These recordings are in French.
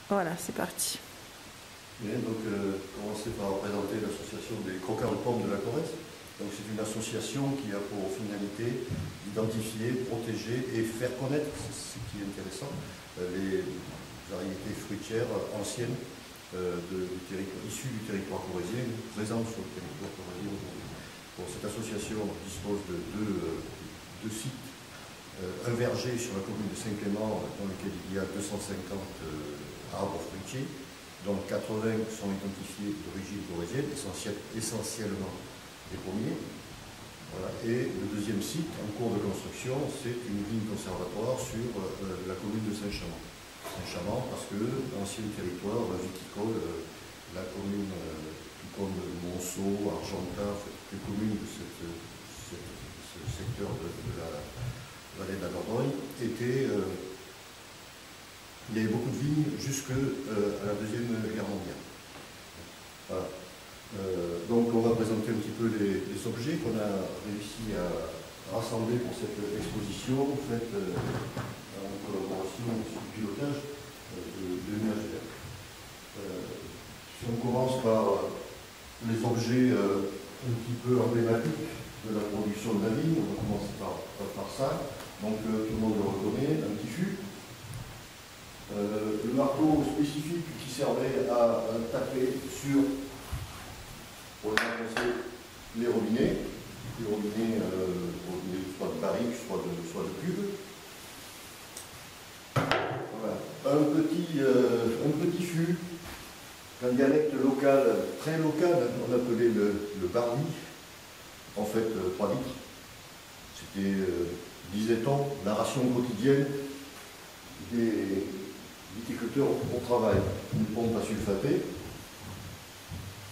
Voilà, c'est parti. Bien, donc commencer par présenter l'association des croqueurs de pommes de la Corrèze. Donc c'est une association qui a pour finalité d'identifier, protéger et faire connaître, ce qui est intéressant, les variétés fruitières anciennes issues du territoire corrézien, présentes sur le territoire corrézien aujourd'hui. Bon, cette association dispose de deux sites. Un verger sur la commune de Saint-Clément dans lequel il y a 250 arbres fruitiers, dont 80 sont identifiés d'origine corrézienne, essentiellement des pommiers. Voilà. Et le deuxième site en cours de construction, c'est une vigne conservatoire sur la commune de Saint-Chamond. Saint-Chamond parce que l'ancien territoire viticole, la commune, tout comme Monceau, Argentat, toutes les communes de ce secteur de la vallée de la Dordogne, il y avait beaucoup de vignes jusqu'à la Deuxième Guerre mondiale. Voilà. Donc on va présenter un petit peu les objets qu'on a réussi à rassembler pour cette exposition faite en collaboration sur le pilotage de l'UNHCR. Si on commence par les objets un petit peu emblématiques de la production de la vigne, on va commencer par ça. Donc tout le monde le reconnaît, un petit fût. Le marteau spécifique qui servait à taper sur, pour enfoncer les robinets. Les robinets soit de barrique, soit de cube. Voilà. Un petit fût qu'un dialecte local, très local, on appelait le bardi, en fait 3 litres. C'était, disait-on, la ration quotidienne des viticulteurs au travail. Une pompe à sulfater.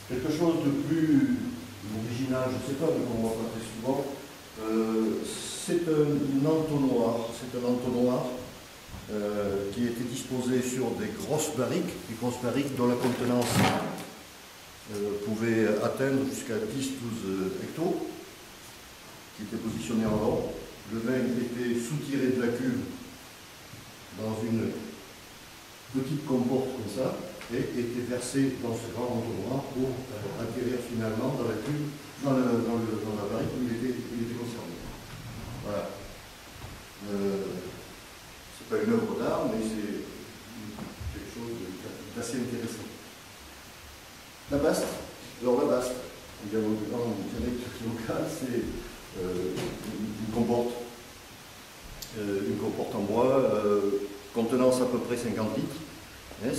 Quelque chose de plus original, je ne sais pas, mais qu'on ne voit pas très souvent, c'est un entonnoir. C'est un entonnoir qui était disposé sur des grosses barriques dont la contenance pouvait atteindre jusqu'à 10-12 hectos, qui étaient positionnés en rond. Le vin était soutiré de la cuve dans une petite comporte comme ça et était versé dans ce grand entonnoir pour atterrir finalement dans la cuve, dans la barrique où il était conservé. Voilà. C'est pas une œuvre d'art, mais c'est quelque chose d'assez intéressant. La baste. Alors la baste, en dialecte local, c'est une comporte en bois, contenance à peu près 50 litres. Hein,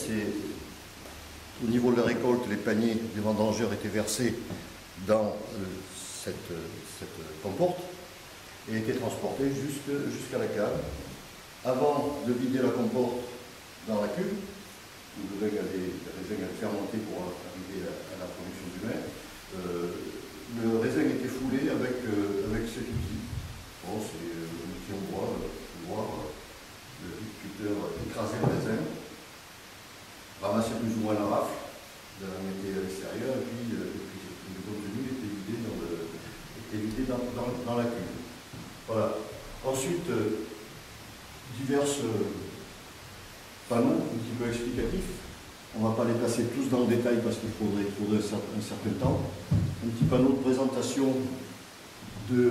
au niveau de la récolte, les paniers des vendangeurs étaient versés dans cette comporte et étaient transportés jusqu'à la cave. Avant de vider la comporte dans la cuve, où le vin avait fermenté pour arriver à la production du vin, le raisin était foulé avec cet outil. Bon, c'est un outil en bois, pour voir le viticulteur écraser le raisin, ramasser plus ou moins la rafle, la mettre à l'extérieur, et puis le contenu était vidé dans la cuve. Voilà. Ensuite, divers panneaux un petit peu explicatifs. On ne va pas les passer tous dans le détail parce qu'il faudrait un certain temps. Un petit panneau de présentation du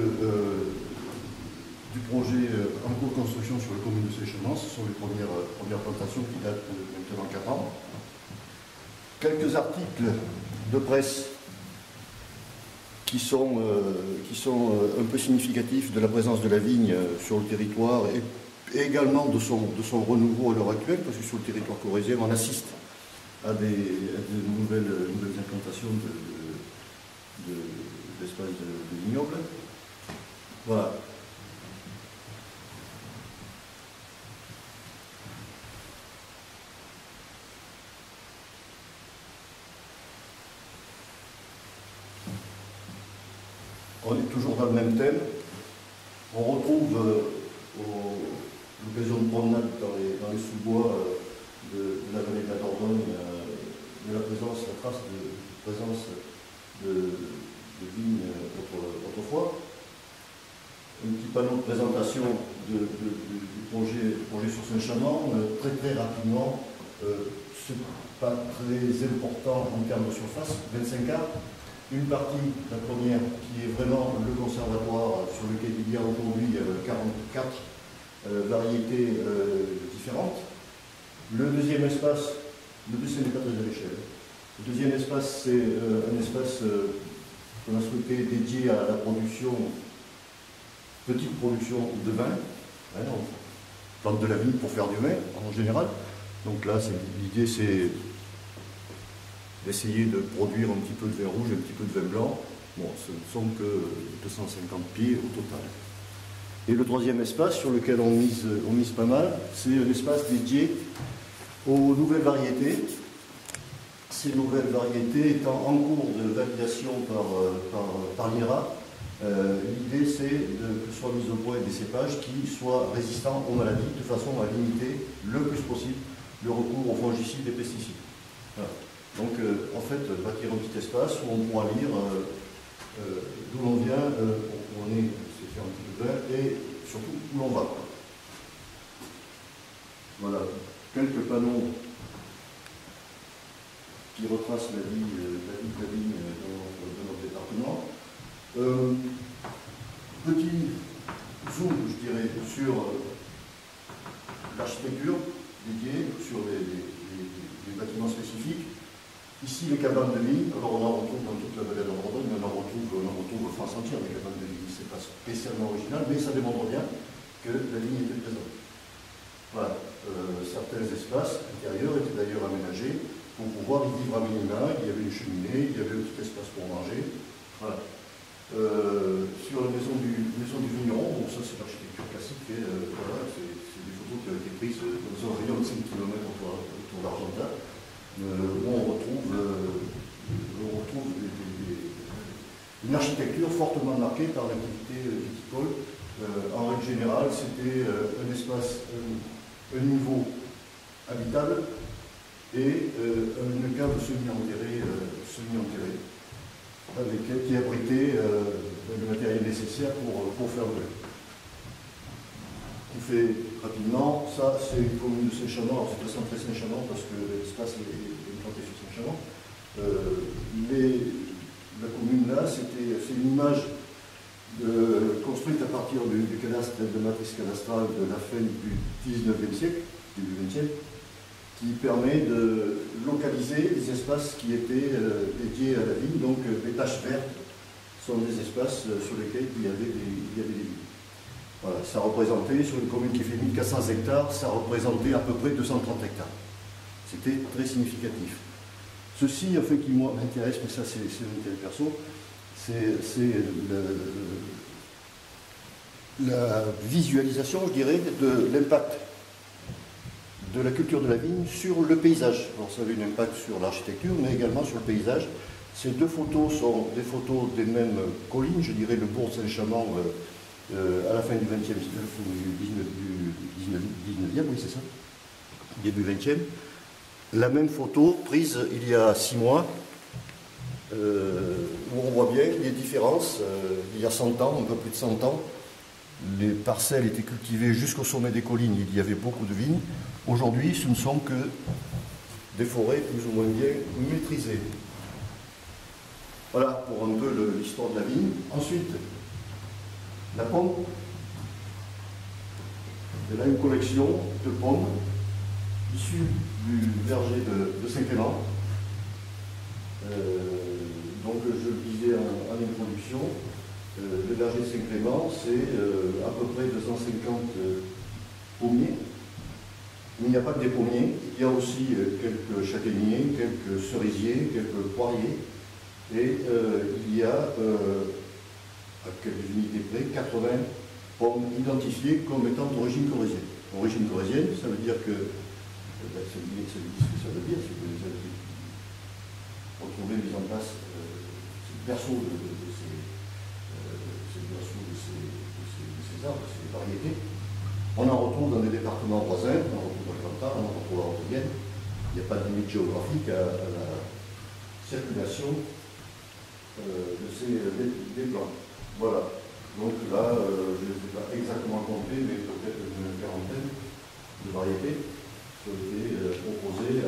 projet en cours de construction sur la commune de Saint-Chamond. Ce sont les premières plantations qui datent de maintenant 4 ans. Quelques articles de presse qui sont un peu significatifs de la présence de la vigne sur le territoire et également de son renouveau à l'heure actuelle, parce que sur le territoire corrézien, on assiste à des nouvelles implantations d'espaces de vignobles. Voilà. On est toujours dans le même thème. On retrouve l'occasion de promenade dans les sous-bois de la vallée de la Dordogne, la trace de présence de vignes autrefois. Un petit panneau de présentation du projet sur Saint-Chamond. Très rapidement, c'est pas très important en termes de surface, 25 arts. Une partie, la première, qui est vraiment le conservatoire sur lequel il y a aujourd'hui 44 variétés différentes. Le deuxième espace, le dessin n'est pas très à l'échelle. Le deuxième espace, c'est un espace qu'on a souhaité dédié à la production, petite production de vin. On plante de la vigne pour faire du vin en général. Donc là, l'idée, c'est d'essayer de produire un petit peu de vin rouge, un petit peu de vin blanc. Bon, ce ne sont que 250 pieds au total. Et le troisième espace sur lequel on mise pas mal, c'est un espace dédié aux nouvelles variétés. Ces nouvelles variétés étant en cours de validation par l'INRA, l'idée c'est que soient mis au point des cépages qui soient résistants aux maladies de façon à limiter le plus possible le recours aux fongicides et pesticides. Voilà. Donc, en fait, bâtir un petit espace où on pourra lire d'où l'on vient, où on est, c'est faire un petit peu de vin, et surtout où l'on va. Voilà, quelques panneaux qui retracent la vie de la vigne dans notre département. Petit zoom, je dirais, sur l'architecture dédiée, sur les bâtiments spécifiques. Ici, les cabanes de vigne, alors on en retrouve dans toute la vallée de Dordogne, mais on en retrouve France entière, les cabanes de vigne. Ce n'est pas spécialement original, mais ça démontre bien que la vigne était présente. Voilà. Certains espaces intérieurs étaient d'ailleurs aménagés pour pouvoir y vivre à minima. Il y avait une cheminée, il y avait un petit espace pour manger. Voilà. Sur la maison du vigneron, bon, ça c'est l'architecture classique, et, voilà, c'est des photos qui ont été prises dans un rayon de 5 km autour d'Argentat. Où on retrouve une architecture fortement marquée par l'activité viticole. En règle générale, c'était un espace, un niveau habitable et une cave semi-enterrée, qui abritait le matériel nécessaire pour faire le vin. Qui fait rapidement, ça c'est une commune de Saint-Chamond, alors c'est pas centré Saint-Chamond parce que l'espace est implanté sur Saint-Chamond. La commune là, c'est une image construite à partir du cadastre, de matrice cadastrale de la fin du 19e siècle, début 20e, qui permet de localiser les espaces qui étaient dédiés à la vigne. Donc les taches vertes sont des espaces sur lesquels il y avait des vignes. Voilà, ça représentait, sur une commune qui fait 1400 hectares, ça représentait à peu près 230 hectares. C'était très significatif. Ceci, en fait, qui moi m'intéresse, mais ça c'est un intérêt perso, c'est la visualisation, je dirais, de l'impact de la culture de la vigne sur le paysage. Alors ça avait un impact sur l'architecture, mais également sur le paysage. Ces deux photos sont des photos des mêmes collines, je dirais le bourg de Saint-Chamond, à la fin du 20e, du 19e, oui c'est ça, début 20e. La même photo prise il y a 6 mois, où on voit bien les différences. Il y a 100 ans, un peu plus de 100 ans, les parcelles étaient cultivées jusqu'au sommet des collines, il y avait beaucoup de vignes. Aujourd'hui, ce ne sont que des forêts plus ou moins bien maîtrisées. Voilà pour un peu l'histoire de la vigne. Ensuite, la pomme. Elle a une collection de pommes issues du verger de Saint-Clément. Donc je le disais en introduction, le verger de Saint-Clément, c'est à peu près 250 pommiers. Il n'y a pas que des pommiers, il y a aussi quelques châtaigniers, quelques cerisiers, quelques poiriers. Et il y a, à quelques unités près, 80 pommes identifiées comme étant d'origine corrézienne. Origine corrézienne, ça veut dire que, ça dit ce que ça veut dire, c'est que les avez retrouvés, mis en place, c'est le berceau de ces arbres, de ces variétés. On en retrouve dans les départements voisins, on en retrouve dans le Cantal, on en retrouve en Haute-Vienne. Il n'y a pas de limite géographique à la circulation des plantes. Voilà. Donc là, je ne les ai pas exactement comptés, mais peut-être une quarantaine de variétés. qui ont été proposés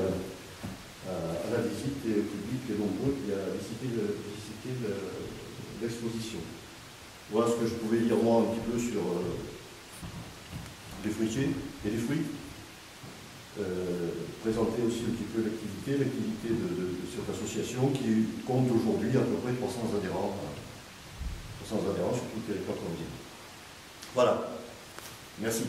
à la visite et au public nombreux qui a visité l'exposition. Voilà ce que je pouvais dire moi un petit peu sur les fruitiers et les fruits. Présenter aussi un petit peu l'activité de cette association qui compte aujourd'hui à peu près 300 adhérents sur tout le territoire colombien. Voilà. Merci.